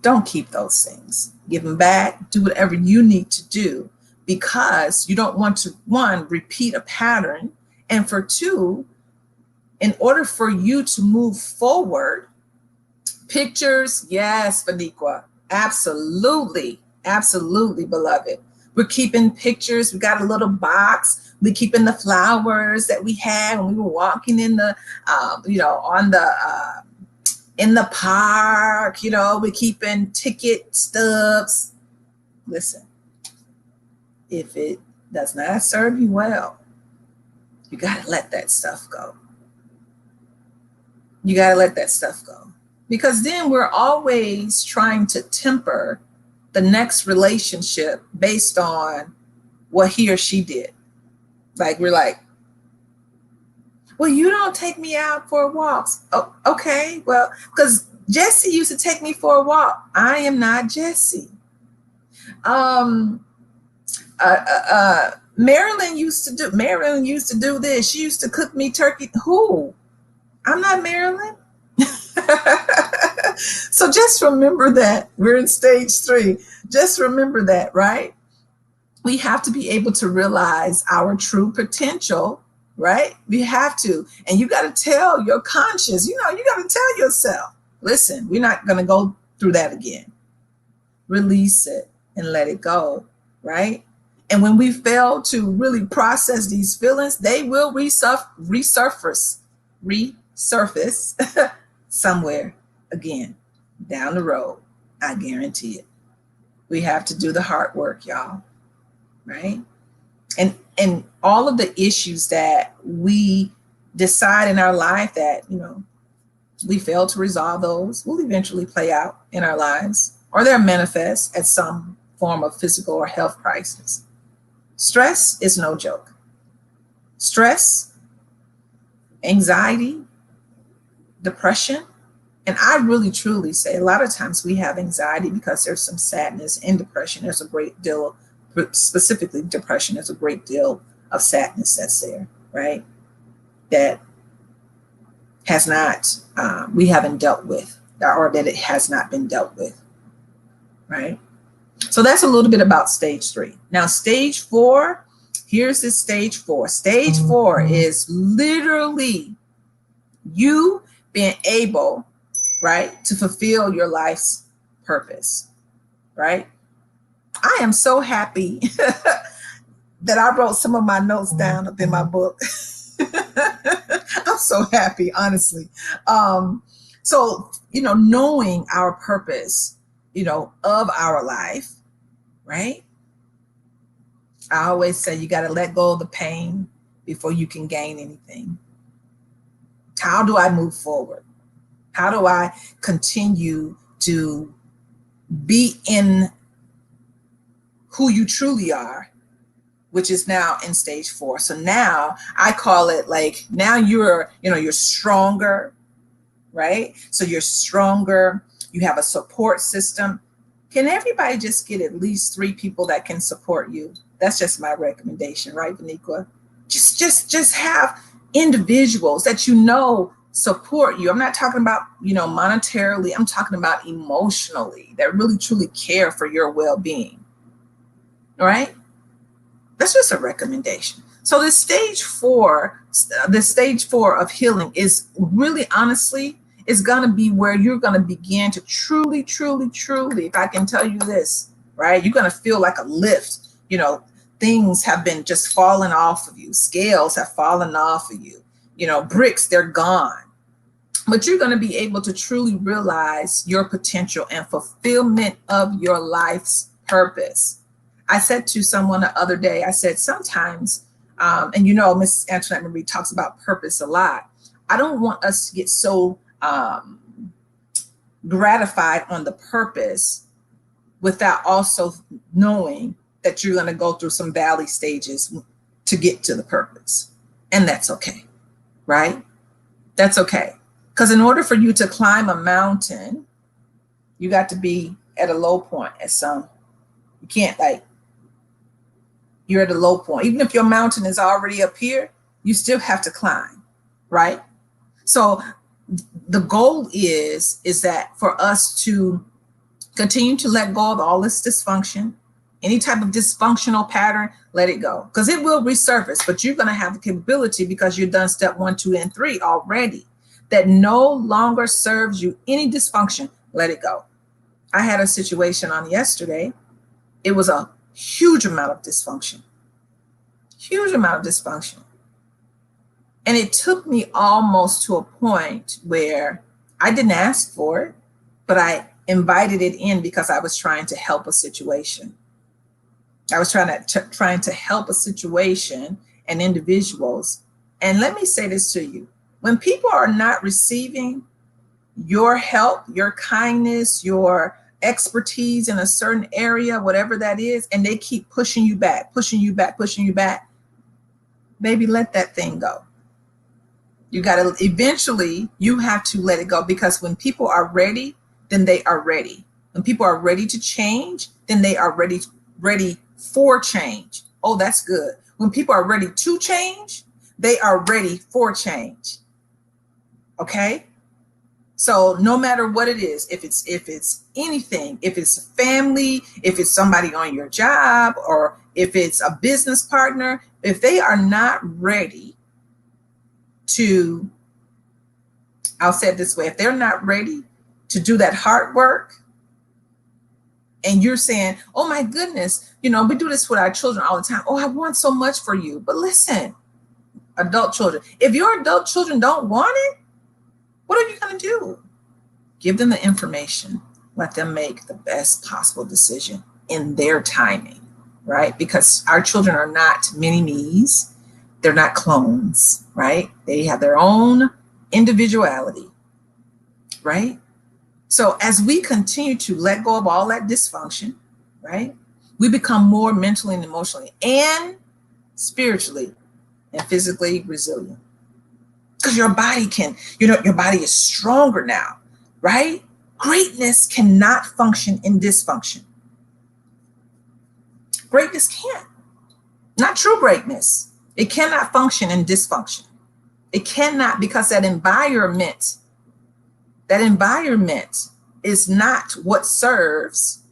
Don't keep those things. Give them back. Do whatever you need to do, because you don't want to, one, repeat a pattern, and for two, in order for you to move forward, pictures, yes, Faniqua, absolutely, absolutely, beloved. We're keeping pictures. We got a little box. We're keeping the flowers that we had when we were walking in the, in the park. We're keeping ticket stubs. Listen, if it does not serve you well, you got to let that stuff go. You got to let that stuff go, because then we're always trying to temper the next relationship based on what he or she did. Like, we're like, well, you don't take me out for walks. Oh, okay. Well, because Jesse used to take me for a walk. I am not Jesse. Marilyn used to do this. She used to cook me turkey. Who? I'm not Marilyn. So just remember that we're in stage 3. Just remember that, right? We have to be able to realize our true potential, right? We have to. And you got to tell your conscience, you got to tell yourself, listen, we're not going to go through that again. Release it and let it go, right? And when we fail to really process these feelings, they will resurface somewhere again down the road. I guarantee it. We have to do the hard work, y'all, right? And all of the issues that we decide in our life that, we fail to resolve, those will eventually play out in our lives, or they'll manifest as some form of physical or health crisis. Stress is no joke. Stress, anxiety, depression. And I really, truly say a lot of times we have anxiety because there's some sadness in depression. There's a great deal, specifically depression, there's a great deal of sadness that's there, right? That has not, we haven't dealt with, or that it has not been dealt with, right? So that's a little bit about stage 3. Now, stage 4, here's this stage 4. Stage 4 is literally you being able, right, to fulfill your life's purpose, right? I am so happy that I wrote some of my notes down up in my book. I'm so happy, honestly. So, knowing our purpose, of our life, right? I always say you got to let go of the pain before you can gain anything. How do I move forward? How do I continue to be in who you truly are, which is now in stage 4. So now I call it like, now you're stronger, right? So you're stronger. You have a support system. Can everybody just get at least 3 people that can support you? That's just my recommendation, right, Vaniqua? Just have individuals that support you. I'm not talking about, monetarily. I'm talking about emotionally, that really truly care for your well-being. All right? That's just a recommendation. So this stage 4 of healing is really, honestly, is going to be where you're going to begin to truly, if I can tell you this, right? You're going to feel like a lift. Things have been just falling off of you. Scales have fallen off of you. Bricks, they're gone. But you're going to be able to truly realize your potential and fulfillment of your life's purpose. I said to someone the other day, I said, sometimes, and Miss Antoinette Marie talks about purpose a lot. I don't want us to get so gratified on the purpose without also knowing that you're going to go through some valley stages to get to the purpose. And that's okay, right? That's okay. Because in order for you to climb a mountain, you got to be at a low point at some. You can't you're at a low point. Even if your mountain is already up here, you still have to climb, right? So the goal is that for us to continue to let go of all this dysfunction, any type of dysfunctional pattern, let it go. Because it will resurface, but you're going to have the capability, because you've done step 1, 2, and 3 already, that no longer serves you any dysfunction. Let it go. I had a situation on yesterday. It was a huge amount of dysfunction. Huge amount of dysfunction. And it took me almost to a point where I didn't ask for it, but I invited it in because I was trying to help a situation. I was trying to help a situation and individuals. And let me say this to you. When people are not receiving your help, your kindness, your expertise in a certain area, whatever that is, and they keep pushing you back, baby, let that thing go. You got to eventually, you have to let it go, because when people are ready, then they are ready. When people are ready to change, then they are ready for change. Oh, that's good. When people are ready to change, they are ready for change. Okay? So no matter what it is, if it's anything, if it's family, if it's somebody on your job, or if it's a business partner, if they are not ready to, I'll say it this way, if they're not ready to do that hard work, and you're saying, oh my goodness, we do this with our children all the time. Oh, I want so much for you. But listen, adult children, if your adult children don't want it, what are you going to do? Give them the information. Let them make the best possible decision in their timing, right? Because our children are not mini-me's. They're not clones, right? They have their own individuality, right? So as we continue to let go of all that dysfunction, right, we become more mentally and emotionally and spiritually and physically resilient. Because your body your body is stronger now, right? Greatness cannot function in dysfunction. Greatness can't. Not true greatness. It cannot function in dysfunction. It cannot, because that environment is not what serves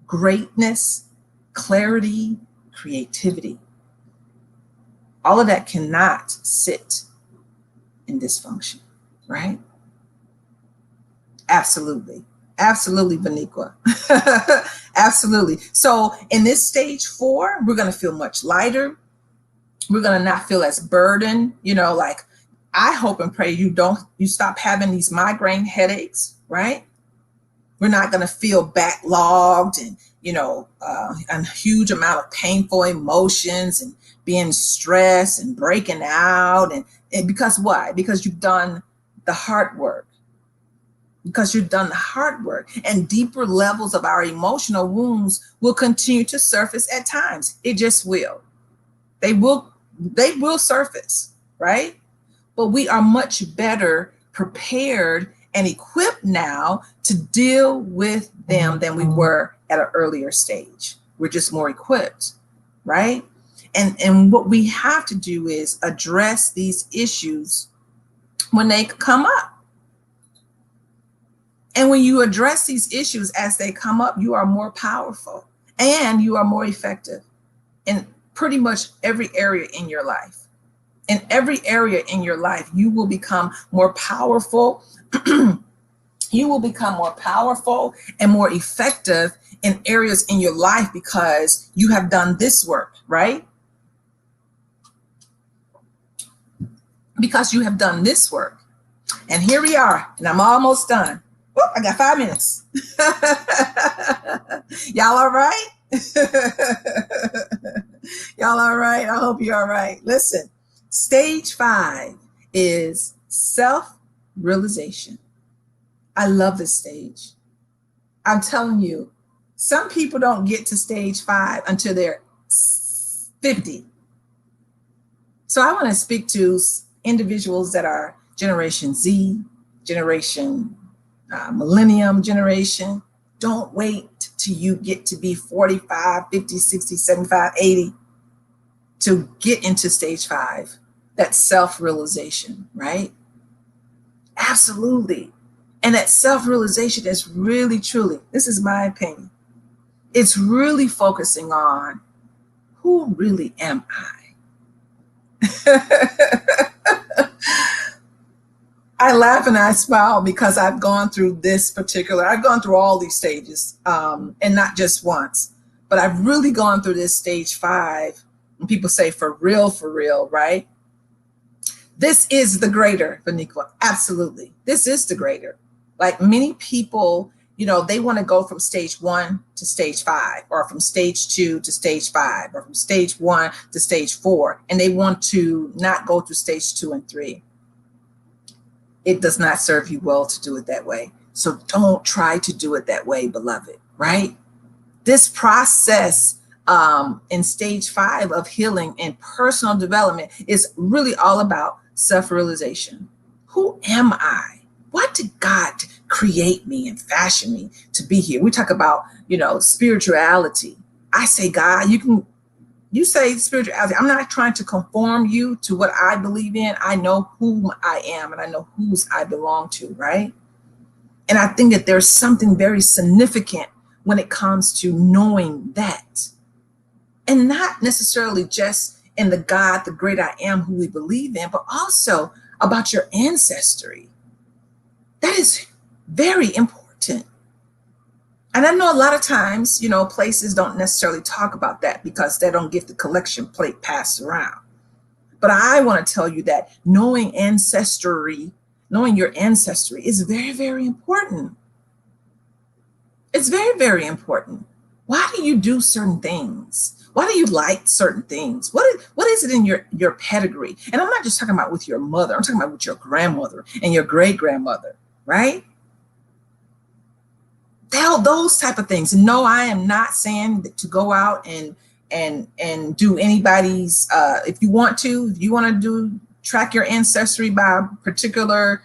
greatness, clarity, creativity. All of that cannot sit in dysfunction, right? Absolutely. Absolutely, Beniqua. Absolutely. So in this stage 4, we're going to feel much lighter. We're going to not feel as burdened, I hope and pray you stop having these migraine headaches, right? We're not going to feel backlogged and, a huge amount of painful emotions and being stressed and breaking out. And because why? Because you've done the hard work. And deeper levels of our emotional wounds will continue to surface at times. It just will. They will surface, right? But we are much better prepared and equipped now to deal with them than we were at an earlier stage. We're just more equipped, right? And what we have to do is address these issues when they come up. And when you address these issues as they come up, you are more powerful and you are more effective in pretty much every area in your life. In every area in your life, you will become more powerful. You will become more powerful and more effective in areas in your life because you have done this work, right? Because you have done this work. And here we are, and I'm almost done. Oh, I got 5 minutes. Y'all all right? Y'all all right? I hope you're all right. Listen. Stage 5 is self-realization. I love this stage. I'm telling you, some people don't get to stage 5 until they're 50. So I want to speak to individuals that are Generation Z, generation millennium generation. Don't wait till you get to be 45, 50, 60, 75, 80 to get into stage 5. That self-realization, right? Absolutely. And that self-realization is really, truly, this is my opinion, it's really focusing on, who really am I? I laugh and I smile because I've gone through I've gone through all these stages, and not just once, but I've really gone through this stage 5. And people say for real, right? This is the greater, Vaniqua. Absolutely. This is the greater. Like many people, they want to go from stage 1 to stage 5, or from stage 2 to stage 5, or from stage 1 to stage 4. And they want to not go through stage 2 and 3. It does not serve you well to do it that way. So don't try to do it that way, beloved, right? This process in stage 5 of healing and personal development is really all about self-realization. Who am I? Why did God create me and fashion me to be here? We talk about, spirituality. I say, God, you say spirituality. I'm not trying to conform you to what I believe in. I know whom I am and I know whose I belong to, right? And I think that there's something very significant when it comes to knowing that. And not necessarily just in the God, the great I am who we believe in, but also about your ancestry. That is very important. And I know a lot of times, places don't necessarily talk about that because they don't get the collection plate passed around. But I want to tell you that knowing your ancestry is very, very important. It's very, very important. Why do you do certain things? Why do you like certain things? What is it in your pedigree? And I'm not just talking about with your mother. I'm talking about with your grandmother and your great grandmother, right? Those type of things. No, I am not saying to go out and do anybody's. If you want to track your ancestry by a particular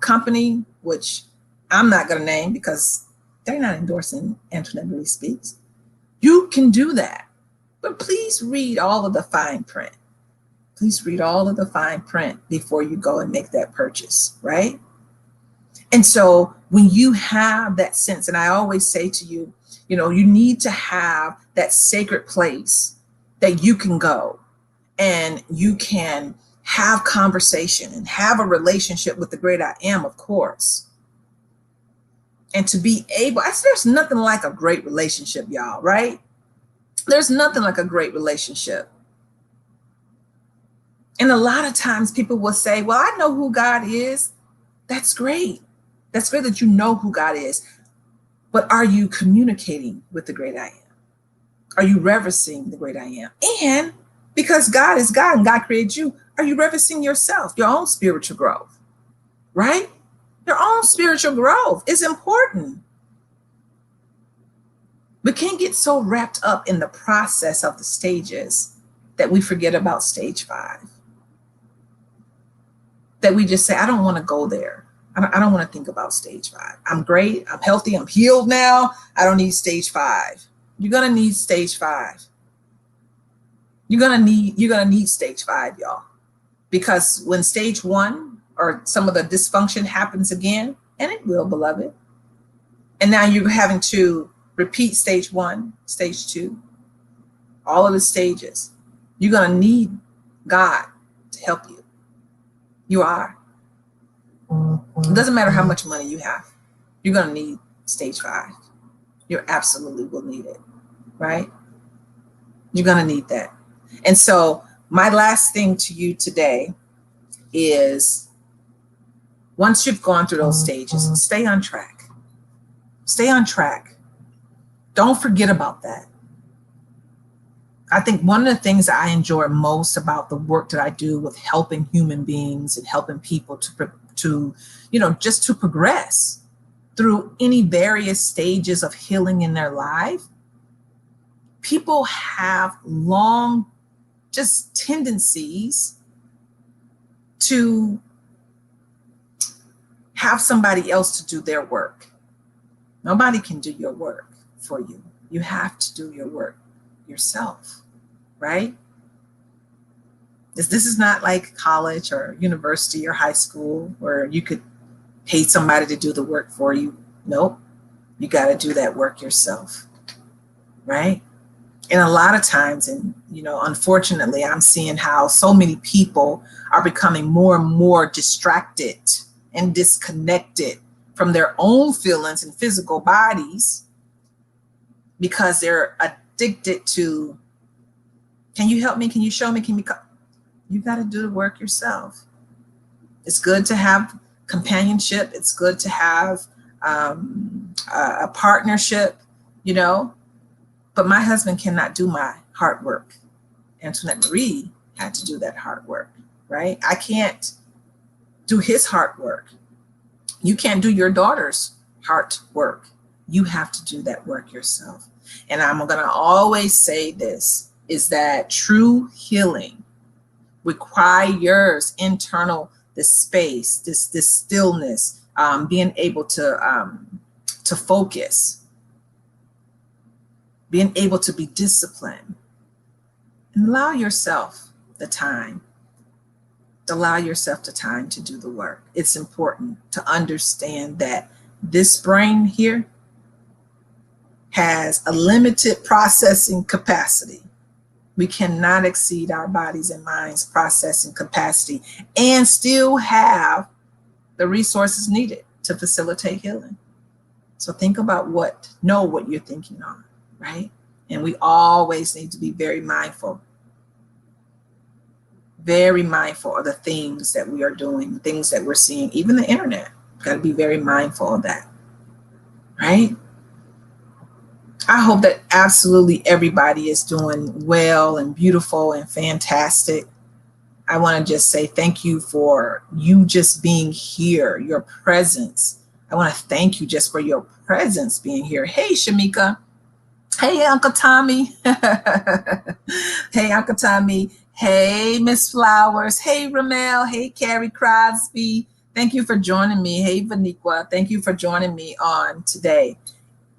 company, which I'm not going to name because they're not endorsing Antoinette Marie Speaks. You can do that, but please read all of the fine print. Please read all of the fine print before you go and make that purchase, right? And so when you have that sense, and I always say to you, you need to have that sacred place that you can go and you can have conversation and have a relationship with the great I am, of course. And to be able, there's nothing like a great relationship, y'all, right? There's nothing like a great relationship. And a lot of times people will say, well, I know who God is. That's great. That's great that you know who God is. But are you communicating with the great I am? Are you reverencing the great I am? And because God is God and God created you, are you reverencing yourself, your own spiritual growth, right? Your own spiritual growth is important. We can't get so wrapped up in the process of the stages that we forget about stage 5. That we just say, I don't want to go there. I don't want to think about stage 5. I'm great. I'm healthy. I'm healed now. I don't need stage 5. You're going to need stage 5. You're going to need stage 5, y'all. Because when stage 1 or some of the dysfunction happens again, and it will, beloved, and now you're having to repeat stage 1, stage 2, all of the stages, you're going to need God to help you. You are. It doesn't matter how much money you have. You're going to need stage 5. You absolutely will need it, right? You're going to need that. And so my last thing to you today is, once you've gone through those stages, stay on track. Stay on track. Don't forget about that. I think one of the things that I enjoy most about the work that I do with helping human beings and helping people to just to progress through any various stages of healing in their life, people have long just tendencies to have somebody else to do their work. Nobody can do your work for you. You have to do your work yourself, right? This is not like college or university or high school where you could pay somebody to do the work for you. Nope. You got to do that work yourself, right? And a lot of times, and unfortunately, I'm seeing how so many people are becoming more and more distracted and disconnected from their own feelings and physical bodies because they're addicted to, can you help me? Can you show me? You got to do the work yourself. It's good to have companionship. It's good to have a partnership, but my husband cannot do my hard work. Antoinette Marie had to do that hard work, right? I can't do his hard work. You can't do your daughter's hard work. You have to do that work yourself. And I'm going to always say this, is that true healing requires internal, this space, this stillness, being able to focus, being able to be disciplined, and allow yourself the time. Allow yourself the time to do the work. It's important to understand that this brain here has a limited processing capacity. We cannot exceed our bodies and minds processing capacity and still have the resources needed to facilitate healing. So think about know what you're thinking on, right? And we always need to be very mindful of the things that we are doing, things that we're seeing, even the internet. Got to be very mindful of that, right? I hope that absolutely everybody is doing well and beautiful and fantastic. I want to just say thank you for you just being here, your presence. I want to thank you just for your presence being here. Hey, Shamika. Hey, Uncle Tommy. Hey, Uncle Tommy. Hey, Miss Flowers. Hey, Ramel. Hey, Carrie Crosby. Thank you for joining me. Hey, Vaniqua. Thank you for joining me on today.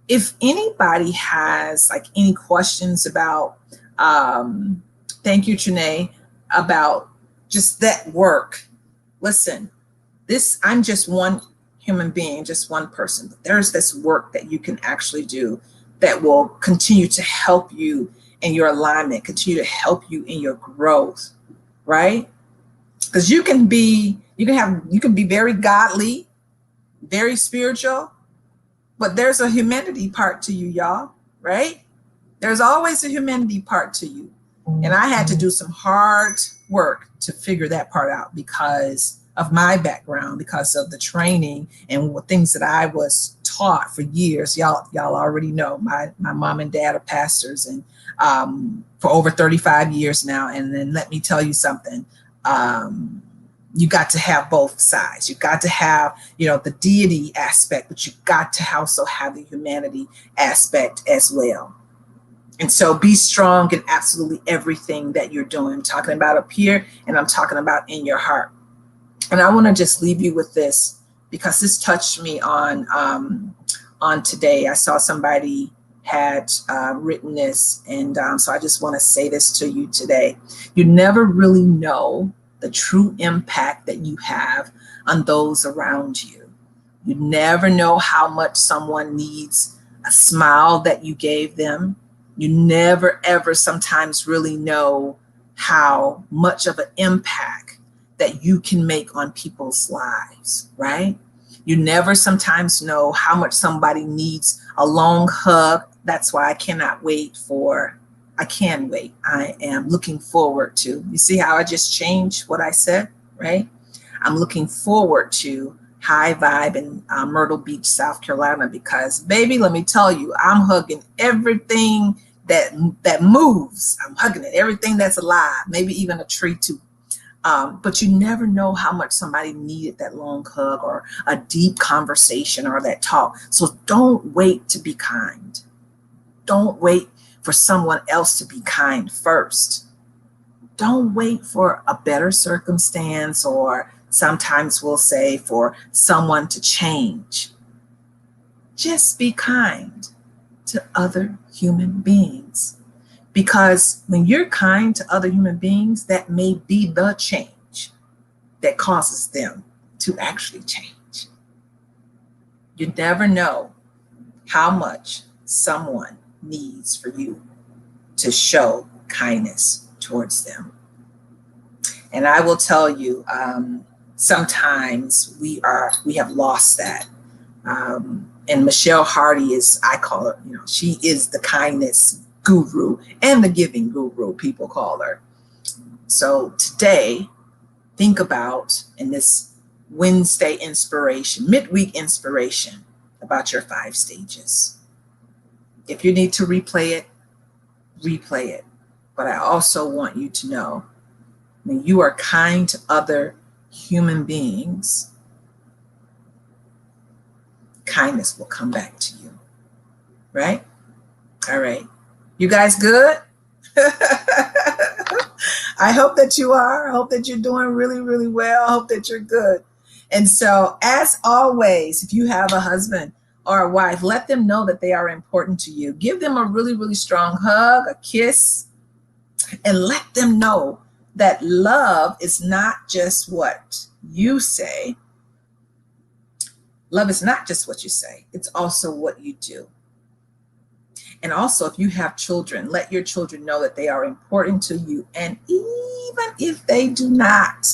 If anybody has any questions about, thank you, Trinae, about just that work. Listen, I'm just one human being, just one person. But there's this work that you can actually do that will continue to help you in your alignment, continue to help you in your growth, right? Because you can be very godly, very spiritual, but there's a humanity part to you, y'all, right? There's always a humanity part to you. And I had to do some hard work to figure that part out because of my background, because of the training and things that I was taught for years. Y'all already know my mom and dad are pastors and for over 35 years now. And then let me tell you something. You got to have both sides. You got to have, the deity aspect, but you got to also have the humanity aspect as well. And so be strong in absolutely everything that you're doing. I'm talking about up here and I'm talking about in your heart. And I want to just leave you with this because this touched me on today. I saw somebody had written this. And so I just want to say this to you today. You never really know the true impact that you have on those around you. You never know how much someone needs a smile that you gave them. You never, ever sometimes really know how much of an impact that you can make on people's lives, right? You never sometimes know how much somebody needs a long hug. That's why I can wait. I am looking forward to, you see how I just changed what I said, right? I'm looking forward to High Vibe in Myrtle Beach, South Carolina, because baby, let me tell you, I'm hugging everything that moves. I'm hugging it, everything that's alive, maybe even a tree too. But you never know how much somebody needed that long hug or a deep conversation or that talk. So don't wait to be kind. Don't wait for someone else to be kind first. Don't wait for a better circumstance or Sometimes we'll say for someone to change. Just be kind to other human beings. Because when you're kind to other human beings, that may be the change that causes them to actually change. You never know how much someone needs for you to show kindness towards them. And I will tell you, sometimes we have lost that. And Michelle Hardy is, I call her, she is the kindness guru and the giving guru, people call her. So today, think about, in this Wednesday inspiration, midweek inspiration, about your 5 stages. If you need to replay it, replay it. But I also want you to know, when you are kind to other human beings, kindness will come back to you, right? All right. You guys good? I hope that you are. I hope that you're doing really, really well. I hope that you're good. And so, as always, if you have a husband or a wife, let them know that they are important to you. Give them a really, really strong hug, a kiss, and let them know that love is not just what you say. Love is not just what you say. It's also what you do. And also, if you have children, let your children know that they are important to you. And even if they do not,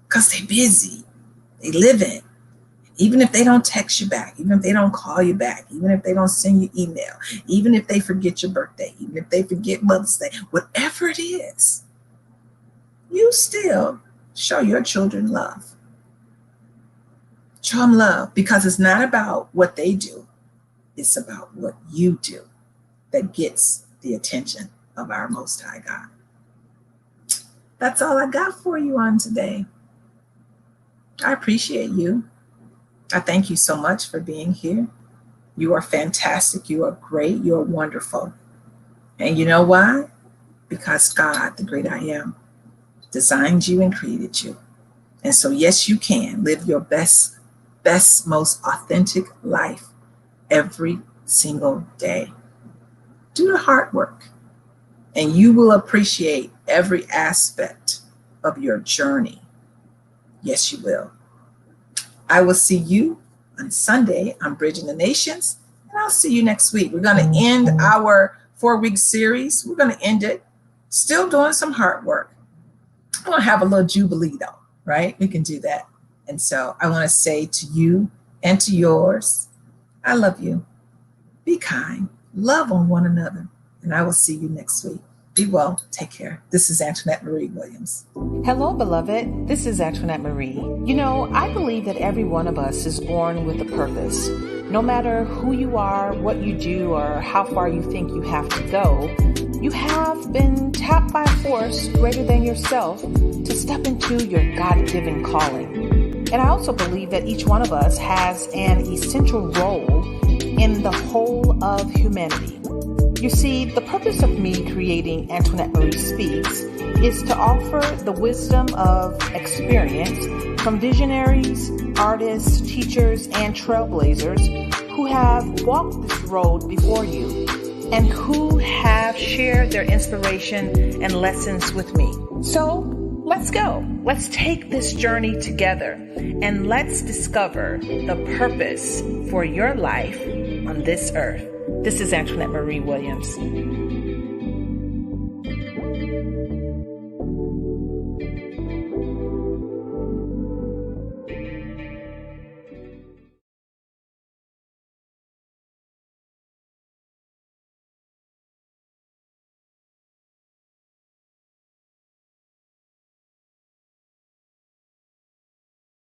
because they're busy, they live in, even if they don't text you back, even if they don't call you back, even if they don't send you email, even if they forget your birthday, even if they forget Mother's Day, whatever it is, you still show your children love. Show them love, because it's not about what they do. It's about what you do that gets the attention of our Most High God. That's all I got for you on today. I appreciate you. I thank you so much for being here. You are fantastic. You are great. You are wonderful. And you know why? Because God, the great I am, designed you and created you. And so, yes, you can live your best, most authentic life every single day. Do the hard work, and you will appreciate every aspect of your journey. Yes, you will. I will see you on Sunday on Bridging the Nations, and I'll see you next week. We're going to end our 4-week series. We're going to end it still doing some hard work. I'm going to have a little jubilee, though, right? We can do that. And so I want to say to you and to yours, I love you. Be kind. Love on one another. And I will see you next week. Be well. Take care. This is Antoinette Marie Williams. Hello, beloved. This is Antoinette Marie. I believe that every one of us is born with a purpose. No matter who you are, what you do, or how far you think you have to go, you have been tapped by a force greater than yourself to step into your God-given calling. And I also believe that each one of us has an essential role in the whole of humanity. You see, the purpose of me creating Antoinette Marie Speaks is to offer the wisdom of experience from visionaries, artists, teachers, and trailblazers who have walked this road before you and who have shared their inspiration and lessons with me. So let's go. Let's take this journey together and let's discover the purpose for your life on this earth. This is Antoinette Marie Williams.